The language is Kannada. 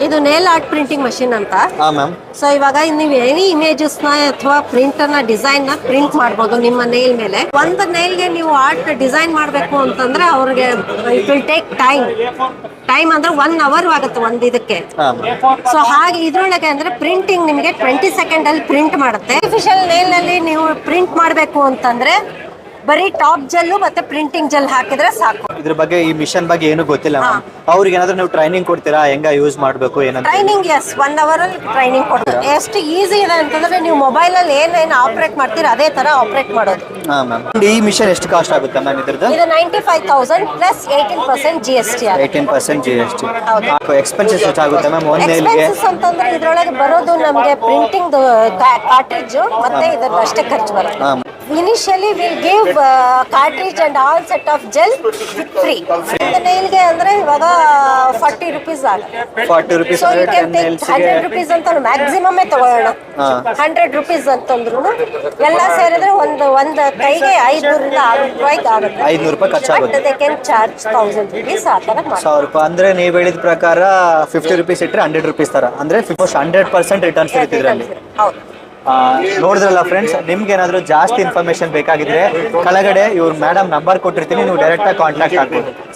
ಇದು ನೇಲ್ ಆರ್ಟ್ ಪ್ರಿಂಟಿಂಗ್ ಮಷಿನ್ ಅಂತ. ಹಾ ಮ್ಯಾಮ್. ಸೊ ಇವಾಗ ನೀವು ಎನಿ ಇಮೇಜಸ್ ನ ಅಥವಾ ಪ್ರಿಂಟ್ ನ ಡಿಸೈನ್ ನ ಪ್ರಿಂಟ್ ಮಾಡಬಹುದು ನಿಮ್ಮ ನೇಲ್ ಮೇಲೆ. ಒಂದು ನೇಲ್ಗೆ ನೀವು ಆರ್ಟ್ ಡಿಸೈನ್ ಮಾಡಬೇಕು ಅಂತಂದ್ರೆ ಅವ್ರಿಗೆ ಇಟ್ ವಿಲ್ ಟೇಕ್ ಟೈಮ್ ಅಂದ್ರೆ 1 hour ಆಗುತ್ತೆ ಒಂದು ಇದಕ್ಕೆ. ಸೊ ಹಾಗೆ ಇದ್ರೊಳಗೆ ಅಂದ್ರೆ ಪ್ರಿಂಟಿಂಗ್ ನಿಮಗೆ 20 ಸೆಕೆಂಡ್ ಅಲ್ಲಿ ಪ್ರಿಂಟ್ ಮಾಡುತ್ತೆ. ಆರ್ಟಿಫಿಷಿಯಲ್ ನೇಲ್ ನಲ್ಲಿ ನೀವು ಪ್ರಿಂಟ್ ಮಾಡಬೇಕು ಅಂತಂದ್ರೆ ಬರೀ ಟಾಪ್ ಜೆಲ್ ಮತ್ತೆ ಪ್ರಿಂಟಿಂಗ್ ಜೆಲ್ ಹಾಕಿದ್ರೆ ಸಾಕು. ಇದ್ರ ಬಗ್ಗೆ ಈ ಮಿಷನ್ ಬಗ್ಗೆ ಏನು ಗೊತ್ತಿಲ್ಲ ಮ್ಯಾಮ್. ಅವ್ರಿಗೆ ಏನಾದ್ರು ನೀವು ಟ್ರೈನಿಂಗ್ ಕೊಡ್ತೀರಾ ಹೆಂಗ ಯೂಸ್ ಮಾಡಬೇಕು ಏನಂತ? ಟ್ರೈನಿಂಗ್ ಎಸ್ 1 hour ಅಲ್ಲಿ ಟ್ರೈನಿಂಗ್ ಕೊಡ್ತಾರೆ. ಎಷ್ಟು ಈಸಿ ಇದೆ ಅಂತಂದ್ರೆ ನೀವು ಮೊಬೈಲ್ ಅಲ್ಲಿ ಏನೇನು ಆಪರೇಟ್ ಮಾಡ್ತೀರಾ ಅದೇ ತರ ಆಪರೇಟ್ ಮಾಡೋದು. ಹಾ ಮ್ಯಾಮ್. ಈ ಮಿಷನ್ ಎಷ್ಟು ಕಾಸ್ಟ್ ಆಗುತ್ತೆ ಮ್ಯಾಮ್ ಇದ್ರದ್ದು? ಇದು 95,000 ಪ್ಲಸ್ 18% GST. 18% GST. ಎಕ್ಸ್ಪೆನ್ಸಸ್ ಎಷ್ಟಾಗುತ್ತೆ ಮ್ಯಾಮ್ ಒಂದು ನೇಲ್ಗೆ? ಎಕ್ಸ್ಪೆನ್ಸಸ್ ಅಂತಂದ್ರೆ ಇದ್ರೊಳಗೆ ಬರೋದು ನಮಗೆ ಪ್ರಿಂಟಿಂಗ್ ಕಾರ್ಟ್ರಿಜ್ ಮತ್ತೆ ಇದರ ಅಷ್ಟೇ ಖರ್ಚು ಬರುತ್ತೆ. Initially will give cartridge and all set of gel free. ಒಂದು ನೇಲ್ಗೆ ಅಂದ್ರೆ ಇವಾಗ 40 rupees ಆಗುತ್ತೆ. 40 rupees. So you can take 100 rupees ಅಂತ ಮ್ಯಾಕ್ಸಿಮಮ್ ತಗೊಳ್ಳೋಣ. 100 rupees ಅಂತಂದ್ರು ಎಲ್ಲ ಸೇರಿದ್ರೆ ಒಂದು ಕೈಗೆ 500 ರಿಂದ 600 ರೂಪಾಯಿ ಆಗುತ್ತೆ. 500 ರೂಪಾಯಿ ಖರ್ಚಾಗುತ್ತೆ. ದೇ ಕ್ಯಾನ್ ಚಾರ್ಜ್ 1000 rupees ಆ ತರ ಮಾಡಿ. 1000 ರೂಪಾಯಿ ಅಂದ್ರೆ ನೀವು ಹೇಳಿದ ಪ್ರಕಾರ 50 rupees ಇಟ್ಟರೆ 100 rupees ತರ ಅಂದ್ರೆ 100% ರಿಟರ್ನ್ಸ್ ಇರುತ್ತೆ ಇದರಲ್ಲಿ. ಹೌದು. ನೋಡಿದ್ರಲ್ಲ ಫ್ರೆಂಡ್ಸ್, ನಿಮ್ಗೆ ಏನಾದ್ರು ಜಾಸ್ತಿ ಇನ್ಫಾರ್ಮೇಶನ್ ಬೇಕಾಗಿದ್ರೆ ಕೆಳಗಡೆ ಇವ್ರ ಮೇಡಮ್ ನಂಬರ್ ಕೊಟ್ಟಿರ್ತೀನಿ, ನೀವು ಡೈರೆಕ್ಟ್ ಆಗಿ ಕಾಂಟ್ಯಾಕ್ಟ್ ಆಗ್ಬೋದು.